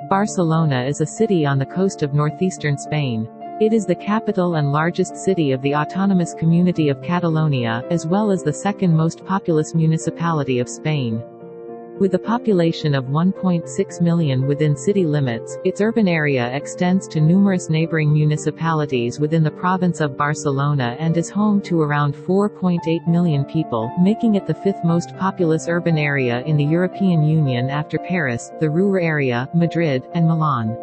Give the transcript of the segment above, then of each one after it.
Barcelona is a city on the coast of northeastern Spain. It is the capital and largest city of the autonomous community of Catalonia, as well as the second most populous municipality of Spain. With a population of 1.6 million within city limits, its urban area extends to numerous neighboring municipalities within the province of Barcelona and is home to around 4.8 million people, making it the fifth most populous urban area in the European Union after Paris, the Ruhr area, Madrid, and Milan.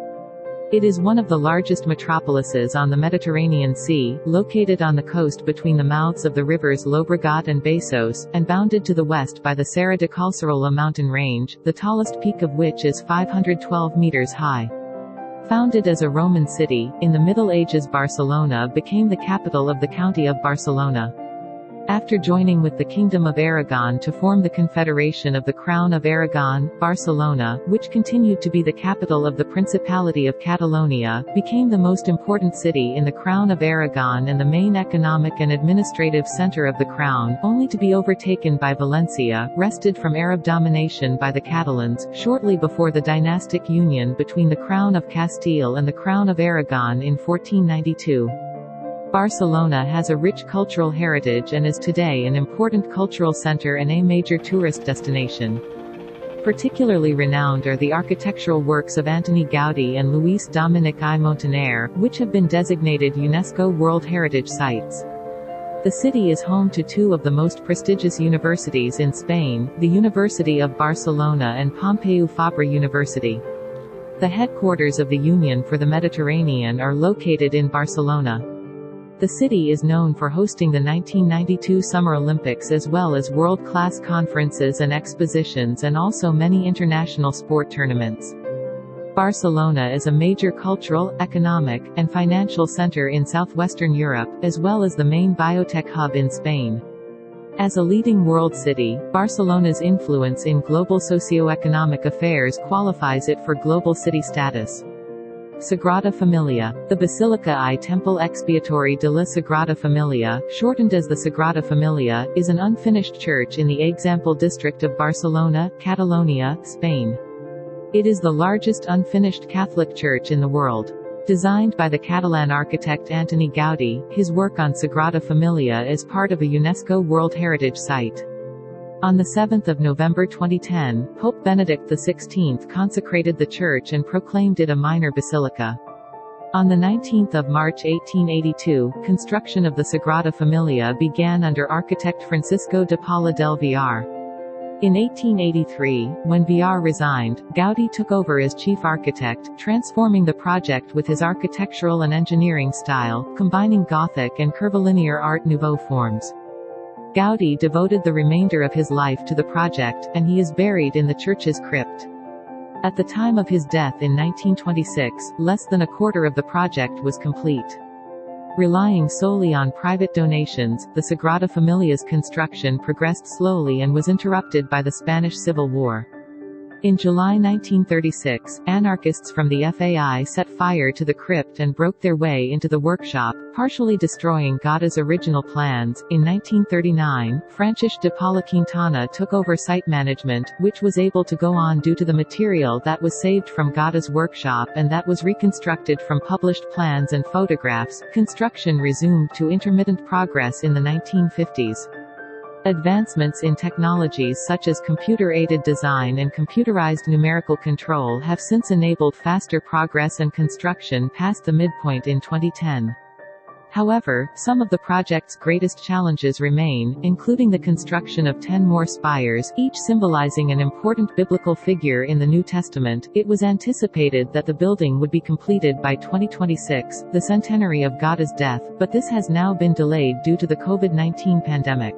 It is one of the largest metropolises on the Mediterranean Sea, located on the coast between the mouths of the rivers Llobregat and Besòs, and bounded to the west by the Serra de Collserola mountain range, the tallest peak of which is 512 meters high. Founded as a Roman city, in the Middle Ages Barcelona became the capital of the county of Barcelona. After joining with the Kingdom of Aragon to form the Confederation of the Crown of Aragon, Barcelona, which continued to be the capital of the Principality of Catalonia, became the most important city in the Crown of Aragon and the main economic and administrative center of the Crown, only to be overtaken by Valencia, wrested from Arab domination by the Catalans, shortly before the dynastic union between the Crown of Castile and the Crown of Aragon in 1492. Barcelona has a rich cultural heritage and is today an important cultural center and a major tourist destination. Particularly renowned are the architectural works of Antoni Gaudí and Lluís Domènech I Montaner, which have been designated UNESCO World Heritage Sites. The city is home to two of the most prestigious universities in Spain, the University of Barcelona and Pompeu Fabra University. The headquarters of the Union for the Mediterranean are located in Barcelona. The city is known for hosting the 1992 Summer Olympics as well as world-class conferences and expositions and also many international sport tournaments. Barcelona is a major cultural, economic, and financial center in southwestern Europe, as well as the main biotech hub in Spain. As a leading world city, Barcelona's influence in global socio-economic affairs qualifies it for global city status. Sagrada Familia. The Basilica I Temple Expiatory de la Sagrada Familia, shortened as the Sagrada Familia, is an unfinished church in the Example district of Barcelona, Catalonia, Spain. It is the largest unfinished Catholic church in the world. Designed by the Catalan architect Antoni Gaudí, his work on Sagrada Familia is part of a UNESCO World Heritage Site. On 7 November 2010, Pope Benedict XVI consecrated the church and proclaimed it a minor basilica. On 19 March 1882, construction of the Sagrada Familia began under architect Francisco de Paula del Villar. In 1883, when Villar resigned, Gaudí took over as chief architect, transforming the project with his architectural and engineering style, combining Gothic and curvilinear Art Nouveau forms. Gaudí devoted the remainder of his life to the project, and he is buried in the church's crypt. At the time of his death in 1926, less than a quarter of the project was complete. Relying solely on private donations, the Sagrada Familia's construction progressed slowly and was interrupted by the Spanish Civil War. In July 1936, anarchists from the FAI set fire to the crypt and broke their way into the workshop, partially destroying Gaudí's original plans. In 1939, Francisco de Paula Quintana took over site management, which was able to go on due to the material that was saved from Gaudí's workshop and that was reconstructed from published plans and photographs. Construction resumed to intermittent progress in the 1950s. Advancements in technologies such as computer-aided design and computerized numerical control have since enabled faster progress and construction past the midpoint in 2010. However, some of the project's greatest challenges remain, including the construction of 10 more spires, each symbolizing an important biblical figure in the New Testament. It was anticipated that the building would be completed by 2026, the centenary of Gaudí's death, but this has now been delayed due to the COVID-19 pandemic.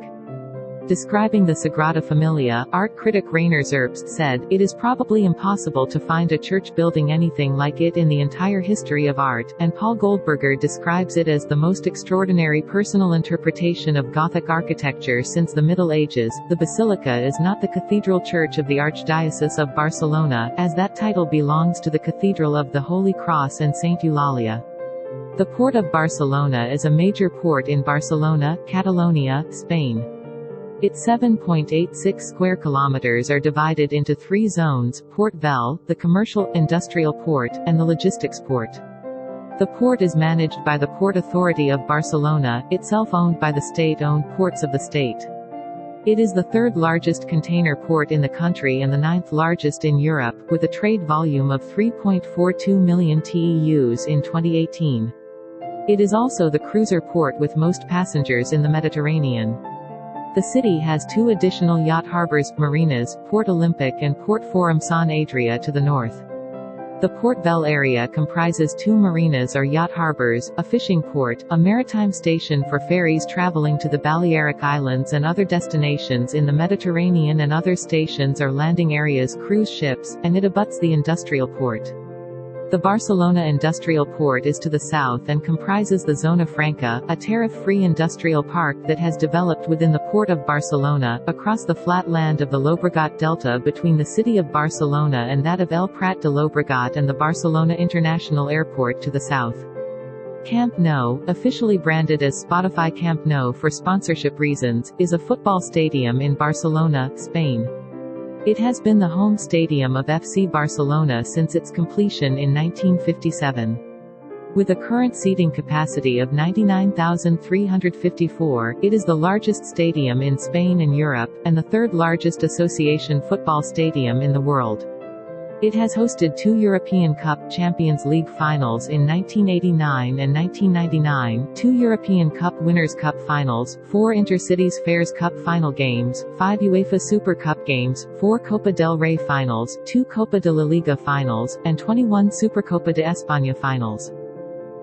Describing the Sagrada Familia, art critic Rainer Zerbst said, "It is probably impossible to find a church building anything like it in the entire history of art," and Paul Goldberger describes it as the most extraordinary personal interpretation of Gothic architecture since the Middle Ages. The basilica is not the cathedral church of the Archdiocese of Barcelona, as that title belongs to the Cathedral of the Holy Cross and Saint Eulalia. The Port of Barcelona is a major port in Barcelona, Catalonia, Spain. Its 7.86 square kilometers are divided into 3 zones: Port Vell, the commercial, industrial port, and the logistics port. The port is managed by the Port Authority of Barcelona, itself owned by the state-owned Ports of the State. It is the third largest container port in the country and the ninth largest in Europe, with a trade volume of 3.42 million TEUs in 2018. It is also the cruiser port with most passengers in the Mediterranean. The city has 2 additional yacht harbors, marinas, Port Olympic and Port Forum Sant Adrià to the north. The Port Vell area comprises 2 marinas or yacht harbors, a fishing port, a maritime station for ferries traveling to the Balearic Islands and other destinations in the Mediterranean, and other stations or landing areas cruise ships, and it abuts the industrial port. The Barcelona Industrial Port is to the south and comprises the Zona Franca, a tariff-free industrial park that has developed within the Port of Barcelona, across the flat land of the Llobregat Delta between the city of Barcelona and that of El Prat de Llobregat, and the Barcelona International Airport to the south. Camp Nou, officially branded as Spotify Camp Nou for sponsorship reasons, is a football stadium in Barcelona, Spain. It has been the home stadium of FC Barcelona since its completion in 1957. With a current seating capacity of 99,354, it is the largest stadium in Spain and Europe, and the third largest association football stadium in the world. It has hosted 2 European Cup Champions League finals in 1989 and 1999, 2 European Cup Winners' Cup finals, 4 Intercities Fairs Cup final games, 5 UEFA Super Cup games, 4 Copa del Rey finals, 2 Copa de la Liga finals, and 21 Supercopa de España finals.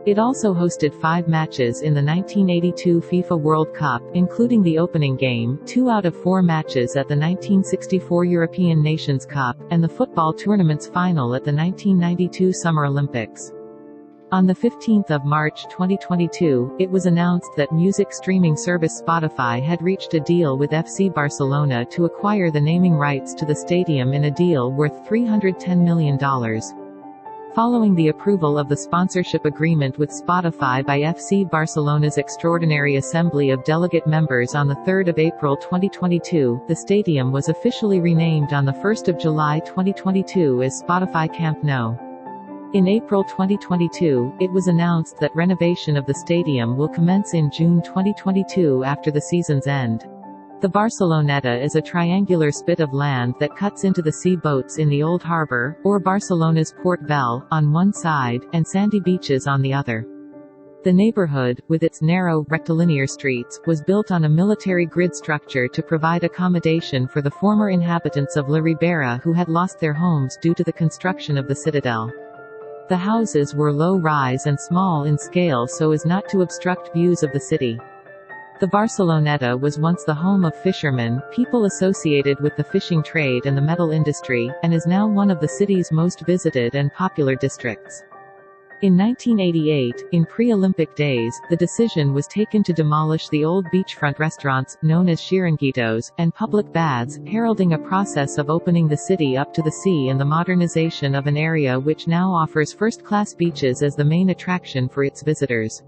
It also hosted 5 matches in the 1982 FIFA World Cup, including the opening game, 2 out of 4 matches at the 1964 European Nations Cup, and the football tournament's final at the 1992 Summer Olympics. On 15 March 2022, it was announced that music streaming service Spotify had reached a deal with FC Barcelona to acquire the naming rights to the stadium in a deal worth $310 million. Following the approval of the sponsorship agreement with Spotify by FC Barcelona's Extraordinary Assembly of Delegate Members on 3 April 2022, the stadium was officially renamed on 1 July 2022 as Spotify Camp Nou. In April 2022, it was announced that renovation of the stadium will commence in June 2022 after the season's end. The Barceloneta is a triangular spit of land that cuts into the sea. Boats in the Old Harbour, or Barcelona's Port Vell, on one side, and sandy beaches on the other. The neighborhood, with its narrow, rectilinear streets, was built on a military grid structure to provide accommodation for the former inhabitants of La Ribera who had lost their homes due to the construction of the citadel. The houses were low-rise and small in scale so as not to obstruct views of the city. The Barceloneta was once the home of fishermen, people associated with the fishing trade and the metal industry, and is now one of the city's most visited and popular districts. In 1988, in pre-Olympic days, the decision was taken to demolish the old beachfront restaurants, known as chiringuitos, and public baths, heralding a process of opening the city up to the sea and the modernization of an area which now offers first-class beaches as the main attraction for its visitors.